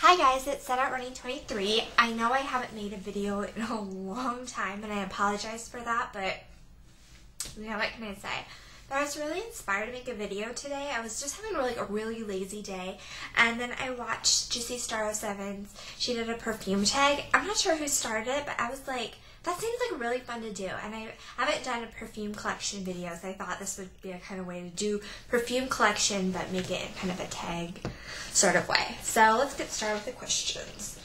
Hi guys, it's Set Out Running 23. I know I haven't made a video in a long time and I apologize for that, but what can I say? But I was really inspired to make a video today. I was just having a really lazy day, and then I watched Juicy Star 07's. She did a perfume tag. I'm not sure who started it, but I was like, that seems like really fun to do, and I haven't done a perfume collection video, so I thought this would be a kind of way to do perfume collection, but make it in kind of a tag sort of way. So let's get started with the questions.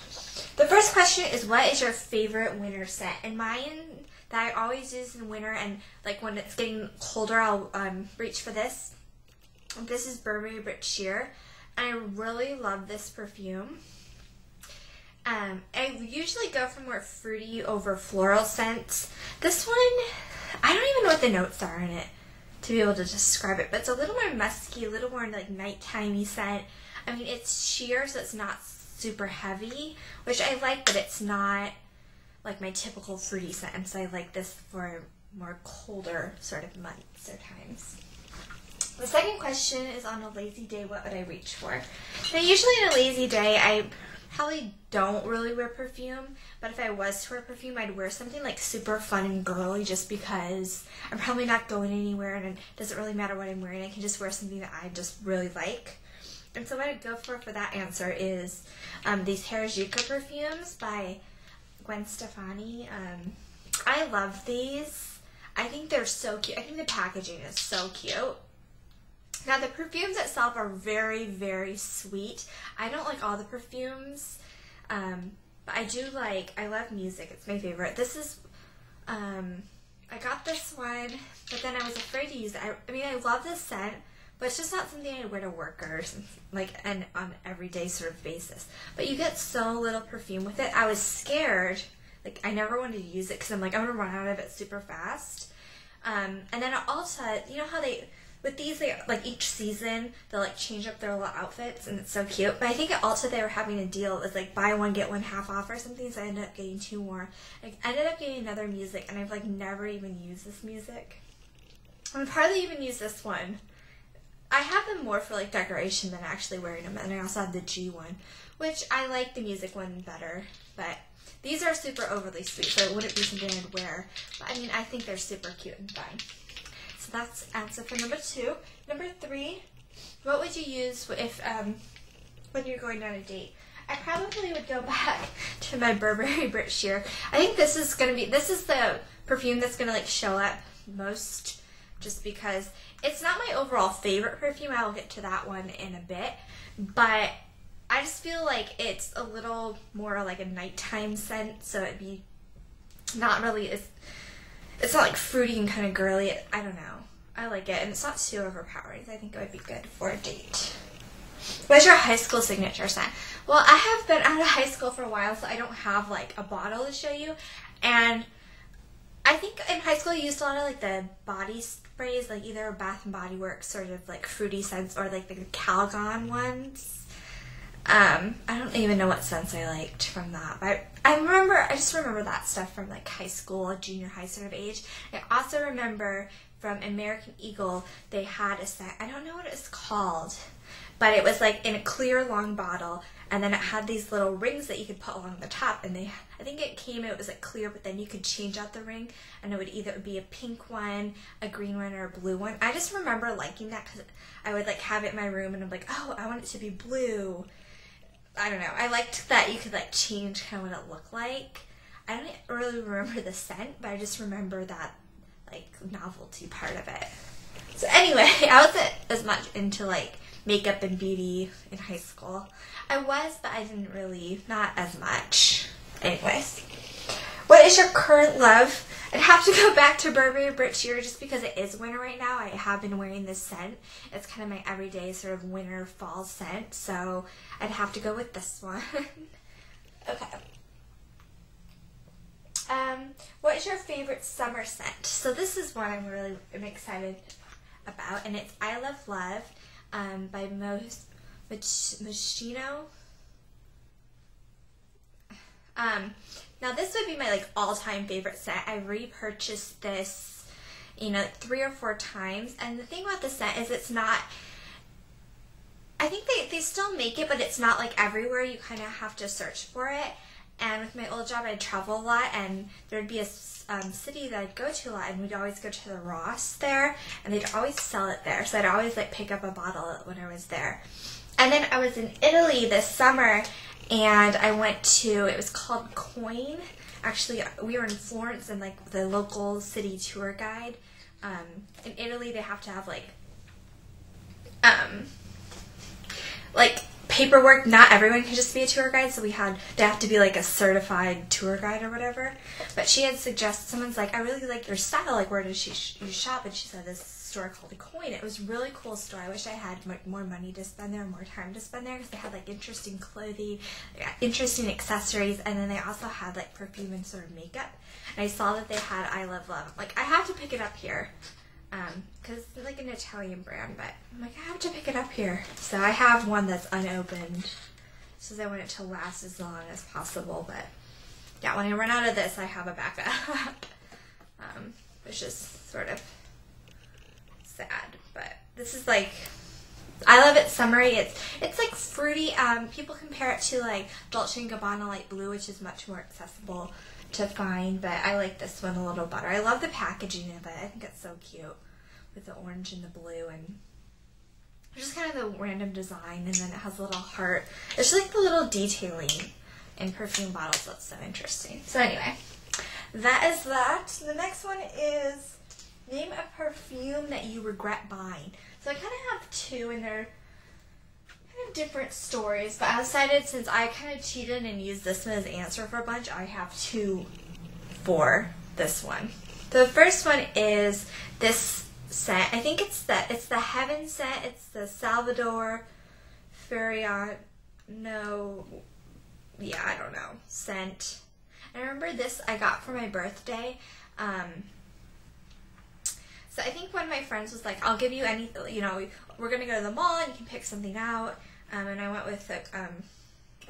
The first question is, what is your favorite winter scent? And mine that I always use in winter, and like when it's getting colder, I'll reach for this. This is Burberry Brit Sheer, and I really love this perfume. I usually go for more fruity over floral scents. This one, I don't even know what the notes are in it to be able to describe it, but it's a little more musky, a little more like nighttime-y scent. I mean, it's sheer, so it's not super heavy, which I like, but it's not like my typical fruity scent, so I like this for more colder sort of months or times. The second question is, on a lazy day, what would I reach for? Now, usually on a lazy day, I probably don't really wear perfume, but if I was to wear perfume, I'd wear something like super fun and girly, just because I'm probably not going anywhere and it doesn't really matter what I'm wearing. I can just wear something that I just really like. And so what I'd go for that answer is these Harajuku perfumes by Gwen Stefani. I love these. I think they're so cute. I think the packaging is so cute. Now, the perfumes itself are very, very sweet. I don't like all the perfumes, but I love music. It's my favorite. This is, I got this one, but then I was afraid to use it. I mean, I love this scent, but it's just not something I wear to work or and on an everyday sort of basis. But you get so little perfume with it. I was scared. Like, I never wanted to use it because I'm like, I'm going to run out of it super fast. And then at Ulta, you know how with these, like each season, they'll like change up their little outfits, and it's so cute. But I think at Ulta they were having a deal. It was like buy one, get one half off or something, so I ended up getting two more. I ended up getting another music, and I've like never even used this music. I've hardly even used this one. I have them more for like decoration than actually wearing them, and I also have the G one, which I like the music one better, but these are super overly sweet, so it wouldn't be something I'd wear. But I mean, I think they're super cute and fun. So that's answer for number 2. Number 3, what would you use if when you're going on a date? I probably would go back to my Burberry Brit Sheer. I think this is the perfume that's gonna like show up most, just because it's not my overall favorite perfume. I will get to that one in a bit, but I just feel like it's a little more like a nighttime scent, so it'd be not really it's not like fruity and kind of girly. I don't know. I like it, and it's not too overpowering. So I think it would be good for a date. What's your high school signature scent? Well, I have been out of high school for a while, so I don't have like a bottle to show you. And I think in high school I used a lot of like the body sprays, like either Bath and Body Works sort of like fruity scents, or like the Calgon ones. I don't even know what scents I liked from that, but I just remember that stuff from like high school, junior high sort of age. I also remember from American Eagle, they had a scent, I don't know what it's called, but it was like in a clear long bottle, and then it had these little rings that you could put along the top, and I think it was like clear, but then you could change out the ring, and it would either be a pink one, a green one, or a blue one. I just remember liking that because I would like have it in my room, and I'm like, oh, I want it to be blue. I don't know. I liked that you could like change kind of what it looked like. I don't really remember the scent, but I just remember that like novelty part of it. So anyway, I wasn't as much into like makeup and beauty in high school. I was, but I didn't really, not as much. Anyways, what is your current love? I'd have to go back to Burberry Brit Sheer just because it is winter right now. I have been wearing this scent. It's kind of my everyday sort of winter fall scent, so I'd have to go with this one. Okay. What is your favorite summer scent? So this is one I'm excited about, and it's I Love Love by Moschino. Now this would be my like all-time favorite scent. I repurchased this, 3 or 4 times, and the thing about the scent is it's not, I think they still make it, but it's not like everywhere. You kind of have to search for it. And with my old job, I'd travel a lot, and there'd be a city that I'd go to a lot, and we'd always go to the Ross there, and they'd always sell it there. So I'd always like pick up a bottle when I was there. And then I was in Italy this summer, and I went to, it was called Coin. Actually, we were in Florence, and like the local city tour guide. In Italy, they have to have like paperwork. Not everyone can just be a tour guide, so they have to be like a certified tour guide or whatever. But she had suggested, someone's like, I really like your style, like where did you shop? And she said this store called Coin. It was a really cool store. I wish I had more money to spend there, more time to spend there, because they had like interesting clothing, interesting accessories, and then they also had like perfume and sort of makeup. And I saw that they had I Love Love. Like, I have to pick it up here. Because it's like an Italian brand, but I'm like, I have to pick it up here. So I have one that's unopened, so I want it to last as long as possible. But yeah, when I run out of this, I have a backup. Which is sort of sad, but this is like, I love it summery. It's like fruity. People compare it to like Dolce & Gabbana Light Blue, which is much more accessible to find, but I like this one a little better. I love the packaging of it. I think it's so cute with the orange and the blue, and just kind of the random design, and then it has a little heart. It's just like the little detailing in perfume bottles that's so interesting. So anyway, that is that. The next one is name a perfume that you regret buying. So I kind of have two, and they're kind of different stories, but I decided, since I kind of cheated and used this one as answer for a bunch, I have two for this one. The first one is this scent. I think it's the Heaven scent. It's the Salvador Ferragamo, yeah, I don't know, scent. And I remember this I got for my birthday. So I think one of my friends was like, I'll give you any, we're going to go to the mall and you can pick something out. And I went with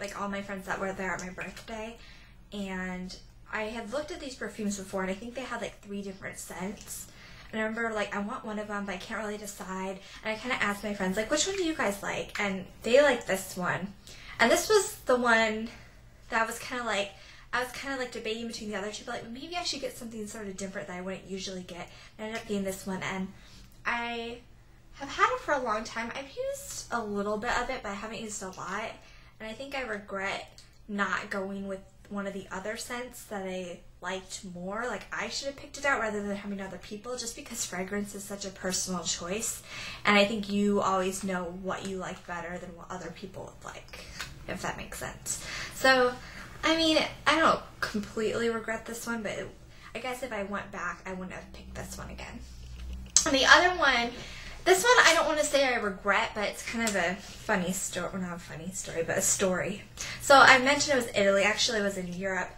like all my friends that were there at my birthday. And I had looked at these perfumes before, and I think they had like 3 different scents. And I remember like, I want one of them, but I can't really decide. And I kind of asked my friends, like, which one do you guys like? And they liked this one. And this was the one that I was kind of like debating between the other two, but like, maybe I should get something sort of different that I wouldn't usually get. I ended up getting this one, and I have had it for a long time. I've used a little bit of it, but I haven't used a lot. And I think I regret not going with one of the other scents that I liked more. Like, I should have picked it out rather than having other people, just because fragrance is such a personal choice. And I think you always know what you like better than what other people would like, if that makes sense. So, I mean, I don't completely regret this one, but I guess if I went back, I wouldn't have picked this one again. And the other one, this one I don't want to say I regret, but it's kind of a funny story. Well, not a funny story, but a story. So I mentioned it was Italy. Actually, I was in Europe.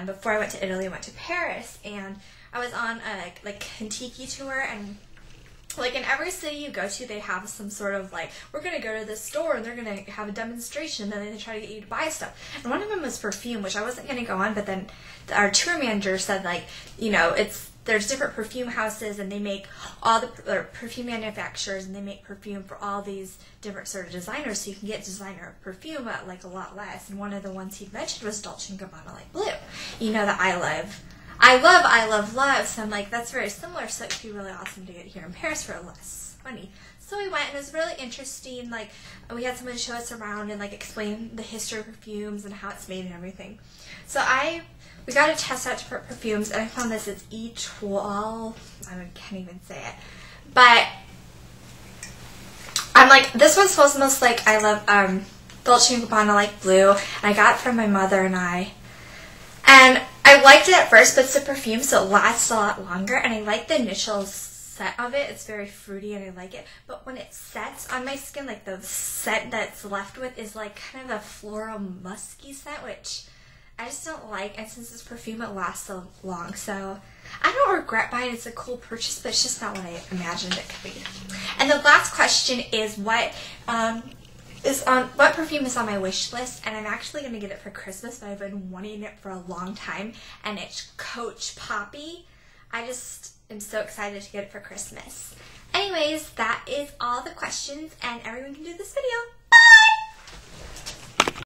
Before I went to Italy, I went to Paris, and I was on a like Kentucky tour, and like in every city you go to, they have some sort of like, we're going to go to this store and they're going to have a demonstration, and then they try to get you to buy stuff. And one of them was perfume, which I wasn't going to go on, but then our tour manager said, like, there's different perfume houses, and they make all the perfume manufacturers, and they make perfume for all these different sort of designers, so you can get designer perfume at like a lot less. And one of the ones he mentioned was Dolce & Gabbana Light Blue. That I love. So I'm like, that's very similar, so it'd be really awesome to get here in Paris for less money. So we went, and it was really interesting. Like, we had someone show us around and like explain the history of perfumes and how it's made and everything. So we got to test out different perfumes, and I found this is Etoile. I can't even say it, but I'm like, this one smells most like I love Dolce & Gabbana Light Blue, and I got it from my mother and I liked it at first, but it's a perfume, so it lasts a lot longer, and I like the initial scent of it. It's very fruity, and I like it, but when it sets on my skin, like the scent that's left with is like kind of a floral musky scent, which I just don't like. And since this perfume, it lasts so long, so I don't regret buying it. It's a cool purchase, but it's just not what I imagined it could be. And the last question is what perfume is on my wish list, and I'm actually going to get it for Christmas, but I've been wanting it for a long time, and it's Coach Poppy. I just am so excited to get it for Christmas. Anyways, that is all the questions, and everyone can do this video.